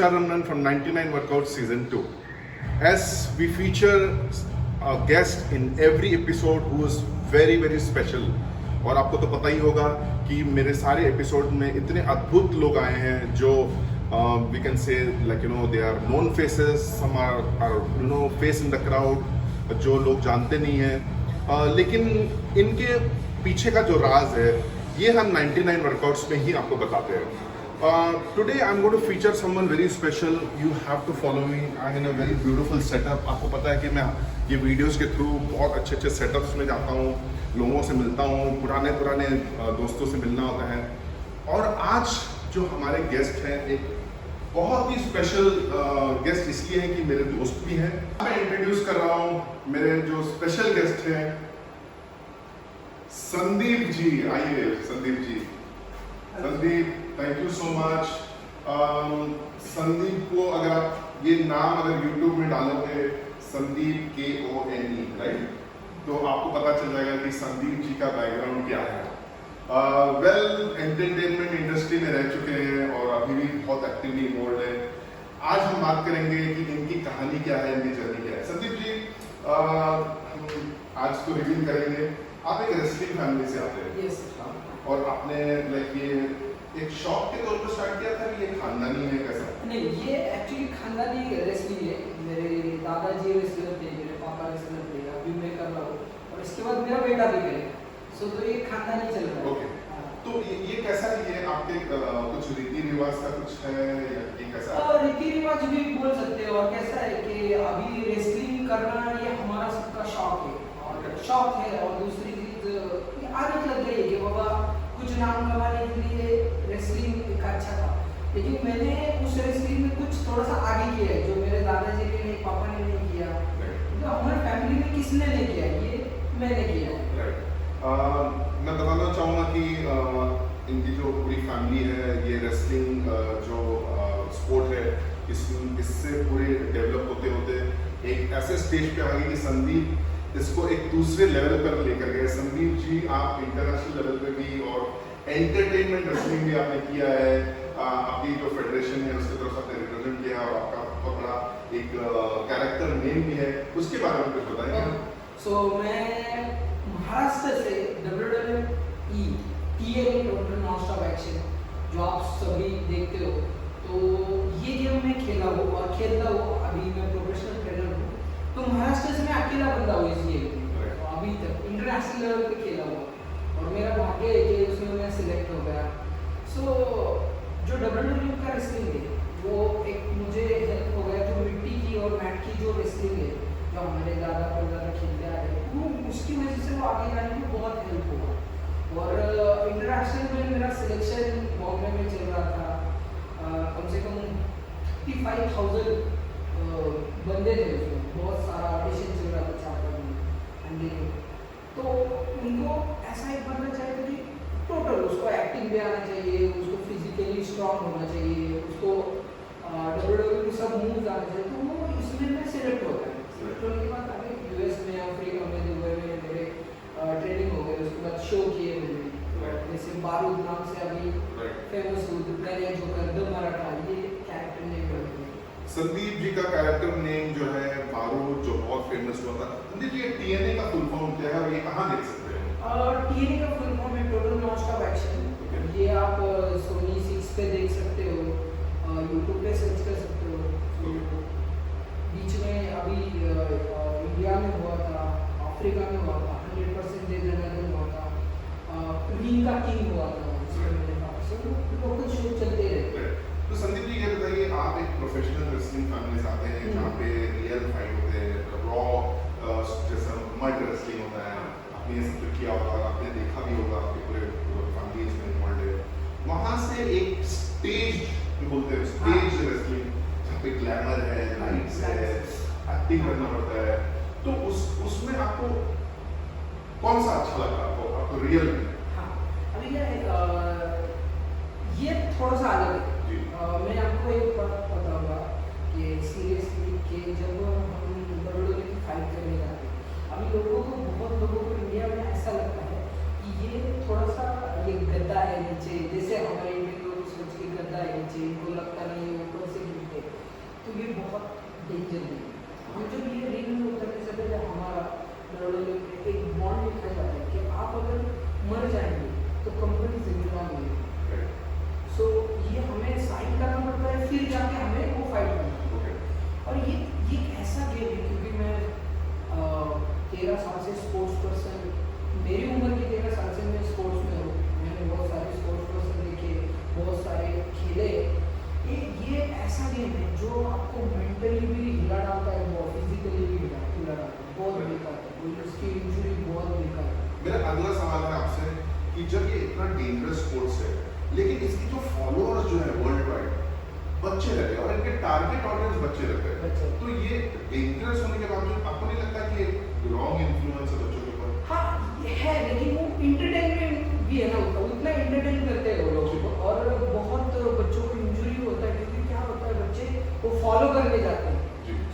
Tushar Ramnan from 99 Workout Season 2. As we feature a guest in every episode who is very very special. और आपको तो पता ही होगा कि मेरे सारे एपिसोड में इतने अद्भुत लोग आए हैं जो we can say like you know they are known faces, some are you know face in the crowd जो लोग जानते नहीं हैं, लेकिन इनके पीछे का जो राज है ये हम 99 वर्कआउट्स में ही आपको बताते हैं. Today I'm going to feature someone very special. You have to follow me. I'm in a very beautiful setup. आपको पता है कि मैं ये वीडियोस के थ्रू बहुत अच्छे सेटअप्स में जाता हूँ, लोगों से मिलता हूँ, पुराने दोस्तों से मिलना होता है. और आज जो हमारे गेस्ट हैं एक बहुत ही स्पेशल गेस्ट इसलिए हैं कि मेरे दोस्त भी हैं. मैं इंट्रोड्यूस कर रहा हूँ मेरे जो स्पेशल गेस्ट हैं संदीप जी. आइए Sandeep ji. Sandeep, thank you so much. Sandeep को अगर आप ये नाम अगर YouTube में डालोगे संदीप KONE राइट, तो आपको पता चल जाएगा कि संदीप जी का बैकग्राउंड क्या है. वेल एंटरटेनमेंट इंडस्ट्री में रह चुके हैं और अभी भी बहुत एक्टिवली इन्वॉल्व है. आज हम बात करेंगे कि इनकी कहानी क्या है, इनकी जर्नी क्या है. संदीप जी, हम आज तो रिवील करेंगे. आप एक रेसलिंग फैमिली से आते हैं. Yes. और आपने लाइक ये एक शौक के तौर पर स्टार्ट किया था कि ये खानदानी है कैसा? नहीं, ये एक्चुअली खानदानी रेसलिंग है. मेरे दादाजी रेसलर थे, मेरे पापा रेसलर थे, अभी मैं कर रहा हूँ और इसके बाद मेरा बेटा भी करेगा. सो तो ये खानदानी चल रहा है. ओके. तो ये कैसा है, ये आपके कुछ रीति रिवाज का कुछ है या ये कैसा? रीति रिवाज भी बोल सकते हो. और कैसा है कि अभी रेसलिंग करना ये हमारा सबका शौक है और शौक है. और दूसरी चीज आदत लग गई है कि बाबा कुछ नाम कमाने के लिए रेसलिंग एक अच्छा था. लेकिन मैंने उस रेसलिंग में कुछ थोड़ा सा आगे किया है जो मेरे दादाजी ने नहीं, पापा ने नहीं किया. तो हमारे फैमिली में किसने नहीं किया, ये मैंने किया. मैं बताना चाहूँगा कि इनकी जो पूरी फैमिली है ये रेसलिंग जो स्पोर्ट है इससे पूरे डेवलप होते होते एक ऐसे स्टेज पे आ गई कि संदीप इसको एक दूसरे लेवल पर लेकर गए. संदीप जी, आप इंटरनेशनल लेवल पे भी और एंटरटेनमेंट रेसलिंग भी आपने किया है. आपकी जो फेडरेशन है उसकी तरफ आपने रिप्रेजेंट किया और आपका बहुत बड़ा एक कैरेक्टर नेम भी है. उसके बारे में कुछ बताएंगे? सो मैं महाराष्ट्र से WWE TNA total non stop action जो आप सभी देखते हो, तो ये गेम मैं खेला हूँ और खेलता हूँ. अभी मैं प्रोफेशनल ट्रेनर हूँ. तो महाराष्ट्र से मैं अकेला बंदा हूँ इस गेम में. तो अभी तक इंटरनेशनल लेवल पे खेला हुआ और मेरा भाग्य है कि उसमें मैं सिलेक्ट हो गया. सो जो WWE का रेसलिंग है वो एक मुझे हेल्प हो गया. जो मिट्टी की और मैट की जो रेसलिंग है जो हमारे दादा परदादा खेलते आ रहे हैं, वो उसकी वजह से वो आगे जाने में बहुत हेल्प हुआ. और इंटरनेशनल में मेरा सिलेक्शन बॉम्बे में चल रहा था. कम से कम 55,000 बंदे थे उसमें. बहुत सारा ऑडिशन चल रहा था 4 महीने. तो उनको ऐसा एक बनना चाहिए कि टोटल उसको एक्टिंग भी आना चाहिए, उसको फिजिकली स्ट्रांग होना चाहिए, उसको WWE के सब मूव्स आने चाहिए. तो वो इसमें मैं सिलेक्ट हो गया. सिलेक्ट होने के बाद आगे US में, अफ्रीका में, दुबई में मेरे ट्रेनिंग हो गई. उसके बाद शो किए मैंने, जैसे बारूद नाम से अभी फेमस हुआ जो कर द मराठा, ये कैरेक्टर नेम है. संदीप जी का कैरेक्टर नेम जो है बारूद, जो बहुत फेमस हुआ था. संदीप जी, TNA का फुल फॉर्म क्या है और ये कहाँ देख सकते हैं? TNA का फुल फॉर्म है टोटल नॉन स्टॉप एक्शन. ये आप सोनी 6 पे देख सकते हो, YouTube पे सर्च कर सकते हो. बीच में अभी इंडिया में हुआ था, अफ्रीका में हुआ था, 100% दे देना हुआ था, रिंग का किंग हुआ था. लोकल शो चलते रहते. तो संदीप जी ये बताइए, आप एक प्रोफेशनल रेसलिंग फैमिली से आते हैं जहाँ पे रियल फाइट होते हैं, रॉ जैसा मड रेसलिंग होता है. आपने ये सब किया होगा, आपने देखा भी होगा, आपके पूरे फैमिली इसमें इन्वॉल्व है. वहाँ से एक स्टेज बोलते हैं, स्टेज रेसलिंग जहाँ पे ग्लैमर है, लाइट्स है, एक्टिंग करना पड़ता है. तो उसमें आपको कौन सा अच्छा लगा आपको रियल में? हाँ, अभी ये थोड़ा सा अलग है. मैं आपको एक बात बताऊंगा कि सीरियसली कि जब हम WWE की फाइट करने जाते हैं, अभी बहुत लोगों को इंडिया में ऐसा लगता है कि ये थोड़ा सा ये गद्दा है नीचे, जैसे हमारे इंडियन लोग सोच के गद्दा है नीचे, इनको लगता नहीं है ऊपर से गिरते. ऐसा गेम है जो आपको मेंटली भी हिला डालता है, वो फिजिकली भी हिला डालता है, बहुत बेकार है, कोई उसकी इंजरी बहुत बेकार है। मेरा अगला सवाल है आपसे कि जब ये इतना डेंजरस स्पोर्ट्स है, लेकिन इसके जो फॉलोअर्स जो है वर्ल्ड वाइड बच्चे रहते हैं और इनके टारगेट ऑडियंस बच्चे रहते हैं, तो ये डेंजरस होने के बावजूद आपको नहीं लगता कि ये रॉन्ग इन्फ्लुएंस है बच्चों के ऊपर? हाँ ये है, लेकिन वो इंटरटेनमेंट भी है ना, उतना इंटरटेन करते हैं वो लोग, और बहुत बच्चों को इंजरी होता है, क्योंकि क्या होता है बच्चे वो फॉलो करने जाते हैं,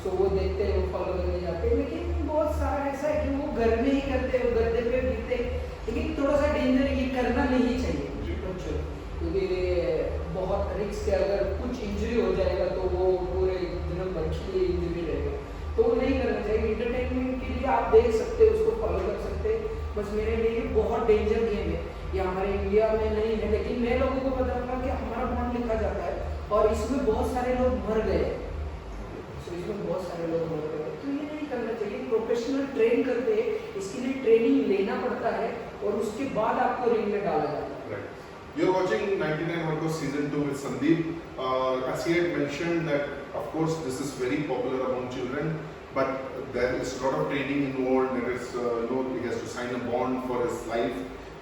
सो वो देखते हैं, वो फॉलो करने जाते हैं, लेकिन बहुत सारा ऐसा है कि वो घर में ही करते हैं, वो गद्दे पे गिरते हैं, लेकिन थोड़ा सा डेंजर ये करना नहीं चाहिए बच्चों, क्योंकि बहुत रिस्क है, अगर कुछ इंजरी हो जाएगा तो वो पूरे दिनों भर के लिए इंजरी रहेगा, तो वो नहीं करना चाहिए। इंटरटेनमेंट के लिए आप देख सकते हैं, उसको फॉलो कर सकते हैं, बस मेरे लिए बहुत डेंजर गेम है, ये हमारे इंडिया में नहीं है, लेकिन मैं लोगों को बताऊंगा कि हमारा बॉन्ड लिखा जाता है और इसमें बहुत सारे लोग मर गए, इसमें बहुत सारे लोग मर गए, तो ये नहीं करना चाहिए। प्रोफेशनल ट्रेन करते हैं, इसके लिए ट्रेनिंग लेना पड़ता है और उसके बाद आपको रिंग में डाला जाता है। You're watching 99 World Season 2 with Sandeep. As he had mentioned that, of course, this is very popular among children, but there is a lot of training involved. There is, he has to sign a bond for his life,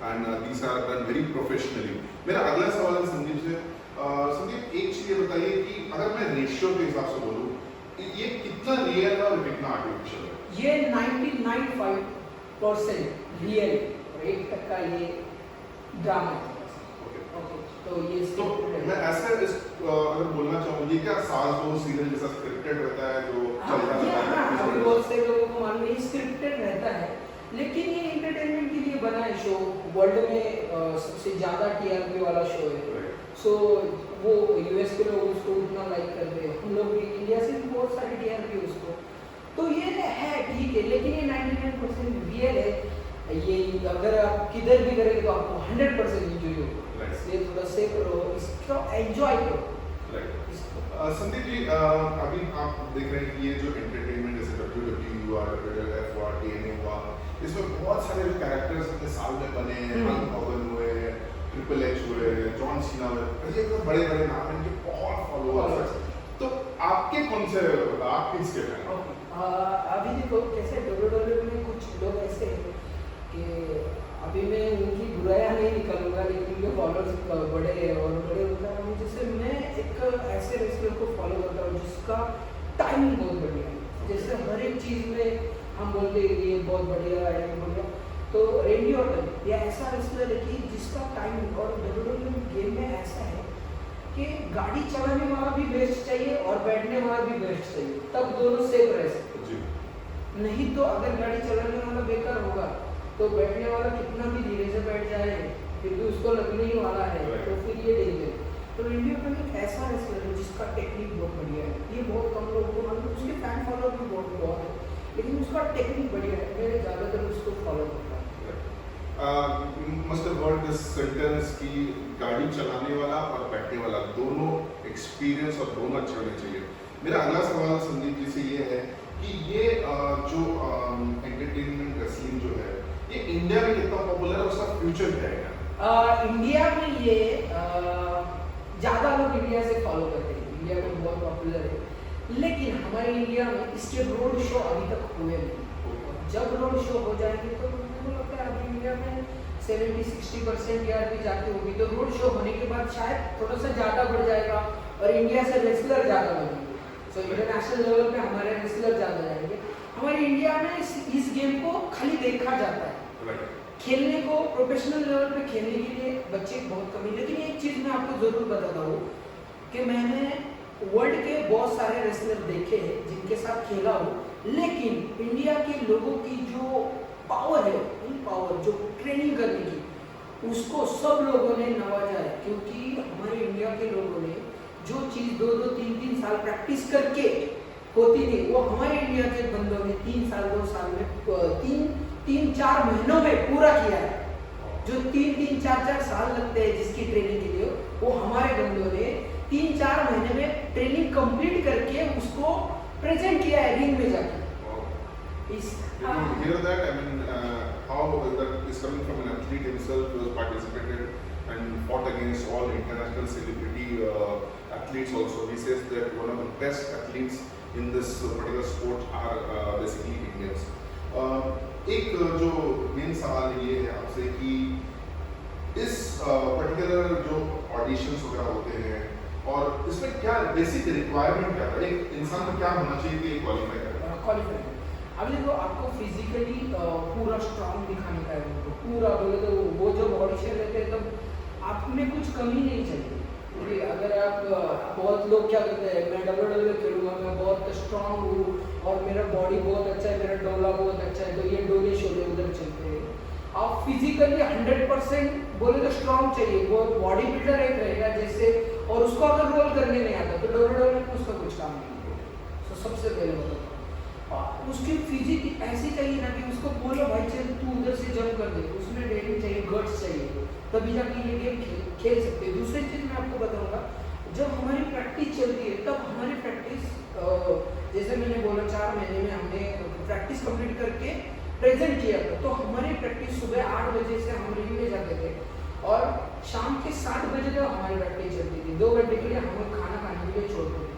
and these are done very professionally. मेरा अगला सवाल है संदीप से। संदीप एक चीज ये बताइए कि अगर मैं रेशियो के हिसाब से बोलूँ, ये कितना रियल है और कितना आर्टिफिशियल है? ये 99.5% रियल और 1% ये ड्रामा है। तो ये तो मैं ऐसा अगर बोलना चाहूँ, ये क्या सास बहू सीरियल जैसा स्क्रिप्टेड रहता है जो चलता रहता है? अभी बहुत से लोगों को मालूम है स्क्रिप्टेड रहता है, लेकिन ये एंटरटेनमेंट के लिए बना है शो, वर्ल्ड में सबसे ज्यादा टीआरपी वाला शो है, सो वो यूएस के लोग उसको उतना लाइक करते हैं, हम लोग भी इंडिया से भी बहुत सारी टीआरपी उसको, तो ये है ठीक है, लेकिन ये 99% रियल है। ये अगर आप किधर भी करेंगे तो आपको 100% इंजरी होगी, इसलिए थोड़ा सेफ रहो, इसको एंजॉय करो। संदीप जी, अभी आप देख रहे हैं कि ये जो एंटरटेनमेंट जैसे WWE हुआ, WWF हुआ, TNA हुआ, इसमें बहुत सारे जो कैरेक्टर्स इतने साल में बने, हल्क हॉगन हुए, ट्रिपल एच हुए, जॉन सीना हुए, ये तो बड़े बड़े नाम हैं, इनके बहुत फॉलोअर्स हैं, तो आपके कौन से, आप किसके फैन हैं? अभी देखो कैसे WWE में कुछ लोग ऐसे हैं कि अभी मैं उनकी बुराइयां नहीं निकालूंगा, लेकिन उनके फॉलोअर्स बड़े हैं और बड़े होता है, जैसे मैं एक ऐसे रेसलर को फॉलो करता हूँ जिसका टाइमिंग बहुत बढ़िया है, जैसे हर एक चीज़ में हम बोलते हैं ये बहुत बढ़िया है, बढ़िया, तो रेंडी ऑर्टन ये ऐसा रेसलर है कि जिसका टाइमिंग, और WWE गेम में ऐसा है कि गाड़ी चलाने वाला भी बेस्ट चाहिए और बैठने वाला भी बेस्ट चाहिए, तब दोनों सेफ रह सकते, नहीं तो अगर गाड़ी चलाने वाला बेकार होगा तो बैठने वाला कितना भी धीरे से बैठ जाए फिर भी उसको लगने ही वाला है, तो फिर ये डेंजर। तो इंडिया में एक ऐसा रेसलर है जिसका टेक्निक बहुत बढ़िया है, ये बहुत कम लोगों को मालूम, उसके फैन फॉलोअर भी बहुत है, लेकिन उसका टेक्निक बढ़िया है, मैं ज़्यादातर उसको फॉलो करता हूँ। Must have heard this sentence कि गाड़ी चलाने वाला और बैठने वाला दोनों एक्सपीरियंस और दोनों अच्छे होने चाहिए। मेरा अगला सवाल संदीप जी से ये है कि ये जो एंटरटेनमेंट रेसलिंग जो है, ये इंडिया में कितना पॉपुलर है, उसका फ्यूचर क्या है? इंडिया में ये ज़्यादा लोग इंडिया से फॉलो करते हैं, इंडिया में बहुत पॉपुलर है, लेकिन हमारे इंडिया में इसके रोड शो अभी तक हुए नहीं, जब रोड शो हो जाएंगे तो मुझे लगता है अभी इंडिया में 70-60% टीआरपी जाती होगी, तो रोड शो होने के बाद शायद थोड़ा सा ज़्यादा बढ़ जाएगा और इंडिया से रेसलर ज़्यादा बनेंगे, सो इंटरनेशनल लेवल पे हमारे रेसलर ज़्यादा जाएंगे। हमारे इंडिया में इस गेम को खाली देखा जाता है, खेलने को प्रोफेशनल लेवल पे खेलने के लिए बच्चे बहुत कम है, लेकिन एक चीज़ मैं आपको ज़रूर बताता हूँ कि मैंने वर्ल्ड के बहुत सारे रेसलर देखे हैं जिनके साथ खेला हूँ, लेकिन इंडिया के लोगों की जो पावर है, पावर जो ट्रेनिंग करने की, उसको सब लोगों ने नवाजा है, क्योंकि हमारे इंडिया के लोगों ने जो चीज़ 2-2, 3-3 साल प्रैक्टिस करके होती थी, वो हमारे इंडिया के बंदों ने 3 साल 2 साल में 3-4 महीनों में पूरा किया है। जो 3-3, 4-4 साल लगते हैं जिसकी ट्रेनिंग के लिए, वो हमारे बंदों ने 3-4 महीने में ट्रेनिंग कंप्लीट करके उसको प्रेजेंट किया है रिंग में जाके। Did you hear that? I mean, how that is coming from an athlete himself who has participated and fought against all international celebrity athletes also. He says that one of the best athletes in this particular sport are basically Indians. एक जो main सवाल ये है आपसे कि इस particular जो auditions वगैरह होते हैं और इसमें क्या बेसिक रिक्वायरमेंट क्या है, एक इंसान को क्या होना चाहिए कि क्वालिफाई करे? क्वालिफाई अब देखो आपको फिजिकली पूरा स्ट्रांग दिखाने का है, उनको पूरा बोले तो वो जब ऑडिशन लेते हैं तब आप में कुछ कमी नहीं चाहिए। क्योंकि अगर आप बहुत लोग क्या करते हैं, मैं WWE खेलूंगा, मैं बहुत स्ट्रांग हूँ और मेरा बॉडी बहुत अच्छा है, मेरा डोला बहुत अच्छा है, तो ये डोले शोले उधर चलते हैं। आप फिजिकली 100% बोले तो स्ट्रांग चाहिए, वो बॉडी बिल्डर एक रहेगा जैसे, और उसको अगर रोल करने नहीं आता तो WWE में उसका कुछ काम नहीं है। तो सबसे पहले बताओ उसकी फिजिक ऐसी चाहिए ना कि उसको बोलो भाई चल तू उधर से जंप कर दे, उसमें डेयरिंग चाहिए, गट्स चाहिए, तभी जाके ये गेम खेल सकते हैं। दूसरी चीज़ मैं आपको बताऊंगा, जब हमारी प्रैक्टिस चलती है तब हमारी प्रैक्टिस जैसे मैंने बोला 4 महीने में हमने प्रैक्टिस कंप्लीट करके प्रेजेंट किया था, तो हमारी प्रैक्टिस सुबह 8 बजे से हम रिव्यू में जाते थे और शाम के 7 बजे तक हमारी प्रैक्टिस चलती थी। 2 घंटे के लिए हम खाना खाने के लिए छोड़ते थे।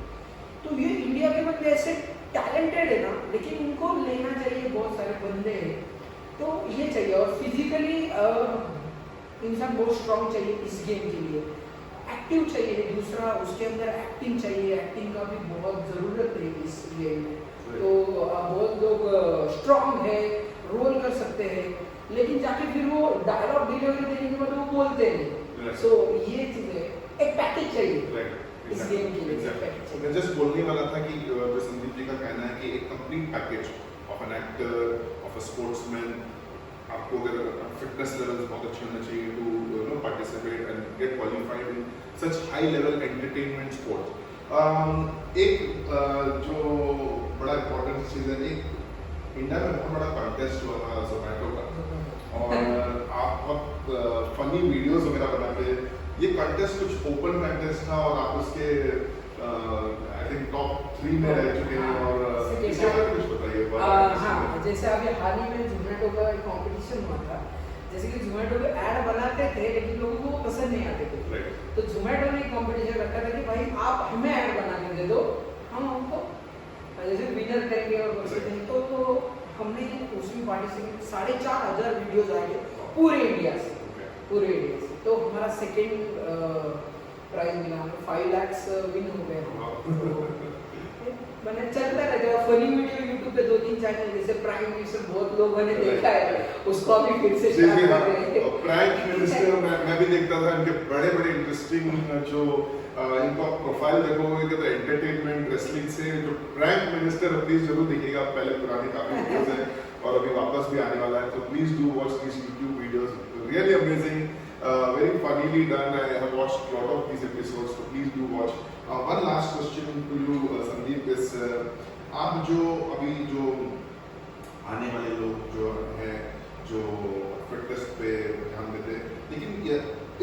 तो ये इंडिया के बंदे ऐसे टैलेंटेड है ना, लेकिन इनको लेना चाहिए, बहुत सारे बंदे हैं तो ये चाहिए। और फिजिकली इंसान बहुत स्ट्रांग चाहिए इस गेम के लिए, एक्टिव चाहिए, दूसरा उसके अंदर एक्टिंग चाहिए, एक्टिंग का भी बहुत ज़रूरत है इस गेम में। तो बहुत लोग स्ट्रांग है, रोल कर सकते हैं, लेकिन जाके फिर वो डायलॉग डिलीवरी देने के बाद वो बोलते हैं। सो ये चीज़ें एक पैकेज चाहिए इस गेम के लिए। मैं जस्ट बोलने वाला था कि संदीप जी का कहना है कि एक complete package of an actor, of a sportsman, आपको अगर फिटनेस लेवल्स बहुत अच्छे होने चाहिए to participate and get qualified in such high level entertainment sport. एक जो बड़ा इम्पोर्टेंट चीज़ है, एक इंडिया में बहुत बड़ा कॉन्टेस्ट हुआ था जोमेटो का और आप बहुत फनी वीडियोस वगैरह बनाते हैं। ये कॉन्टेस्ट कुछ ओपन कॉन्टेस्ट था और आप उसके आई थिंक टॉप 3 में रह चुके हैं और इसके बारे में कुछ बताइए। हाँ, जैसे अभी हाल ही में जोमेटो का एक कॉम्पिटिशन हुआ था, जैसे कि जोमेटो पे ऐड बनाते थे लेकिन लोगों को पसंद नहीं आते थे। तो जोमेटो ने एक कॉम्पिटिशन रखा था कि भाई आप हमें ऐड बना के दे दो, हम उनको जैसे विनर करेंगे और बच्चे देंगे। तो हमने उसमें पार्टिसिपेट 4,500 वीडियोज आए पूरे इंडिया से, पूरे इंडिया से। तो हमारा सेकेंड प्राइज मिला, हमें 5 लाख विन हो गए। मैंने चलता रहता है फनी वीडियो यूट्यूब पे 2-3 चैनल जैसे प्राइम मिनिस्टर, बहुत लोगों ने देखा है, उसको अभी फिर से स्टार्ट कर रहे हैं। प्राइम मिनिस्टर मैं भी देखता था, इनके बड़े बड़े इंटरेस्टिंग जो इनका प्रोफाइल देखोगे तो एंटरटेनमेंट रेसलिंग से जो प्राइम मिनिस्टर प्लीज जरूर देखिएगा। पहले पुराने काफी वीडियोस हैं और अभी वापस भी आने वाला है, तो please do watch this YouTube videos, really amazing, very funnily done. I have watched a lot of these episodes, so please do watch. One last question to you, Sandeep, is आप जो अभी जो आने वाले लोग जो हैं जो फिटनेस पे ध्यान देते हैं, लेकिन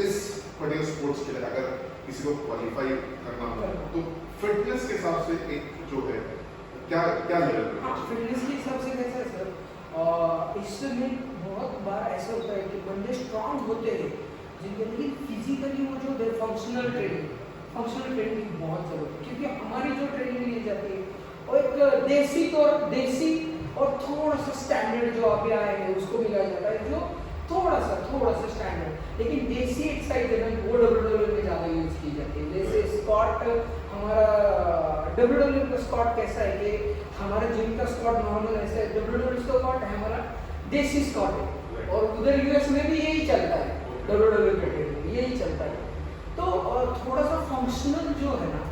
इस पर्टिकुलर स्पोर्ट्स के लिए अगर किसी को क्वालिफाई करना हो तो फिटनेस के हिसाब से एक जो है क्या क्या लेवल पे? हाँ, फिटनेस के हिसाब से कैसा है सर, इसमें बहुत बार ऐसा होता है कि बंदे स्ट्रांग होते हैं जिनके, लेकिन फिजिकली वो जो फंक्शनल ट्रेनिंग की बहुत ज़रूरत है। क्योंकि हमारी जो ट्रेनिंग ली जाती है वो एक देसी और थोड़ा सा स्टैंडर्ड जो अभी आए हैं उसको मिलाया जाता है, जो थोड़ा सा स्टैंडर्ड, लेकिन देसी एक्सरसाइज है वो WWE में ज़्यादा यूज़ की जाती है। जैसे स्क्वाट, हमारा WWE का स्क्वाट कैसा है कि हमारा जिम का स्क्वाट नॉर्मल ऐसा है, WWE का स्क्वाट है हमारा देसी स्क्वाट है, और उधर यूएस में भी यही चलता है, WWE कैटेगरी में यही चलता है। तो थोड़ा सा फंक्शनल जो है ना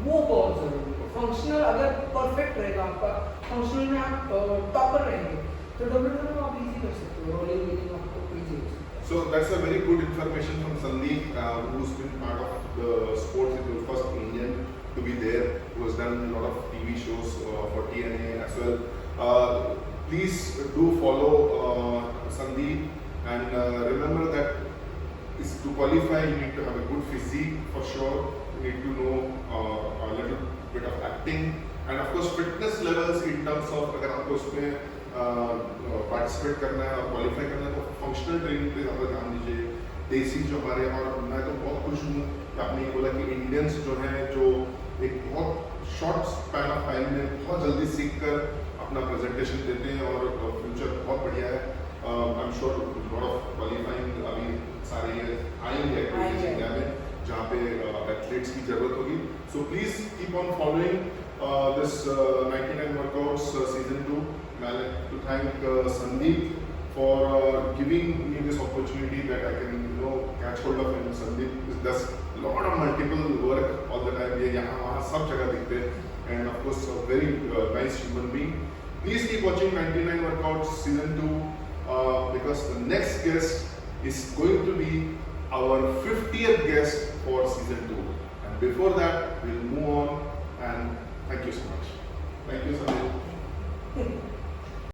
वो बहुत ज़रूरी है। फंक्शनल अगर परफेक्ट रहेगा आपका, फंक्शनल में आप टॉपर रहेंगे तो WWE में आप इजी कर सकते हो, रोलिंग वीलिंग आपको इजी हो सकता है। So that's a very good information from Sandeep, who's been part of the sports, the first Indian to be there, who has done a lot of TV shows for TNA as well. Please do follow Sandeep and remember that to qualify you need to have a good physique for sure. You need to know a little bit of acting and of course fitness levels in terms of अगर आपको उसमें participate करना है और qualify करना है तो functional training पे ज़्यादा ध्यान दीजिए। देसी जो हमारे, और मैं तो बहुत खुश हूँ कि आपने ये बोला कि इंडियंस जो हैं जो एक बहुत शॉर्ट स्पैन ऑफ टाइम में बहुत जल्दी सीख कर अपना प्रेजेंटेशन देते हैं और फ्यूचर बहुत बढ़िया है। I am sure lot of qualifying अभी सारे ये आएंगे एक्टिविटीज इंडिया में जहाँ पे एथलीट्स की जरूरत होगी। So please keep on following this 99 workouts season 2. I like to thank Sandeep for giving me this opportunity that I can catch hold of. And Sandeep does a lot of multiple work all the time. ये यहाँ वहाँ सब जगह दिखते हैं and of course a very nice human being. Please keep watching 99 workouts season 2 because the next guest is going to be our 50th guest for season 2. And before that, we'll move on and thank you so much. Thank you, Sandeep.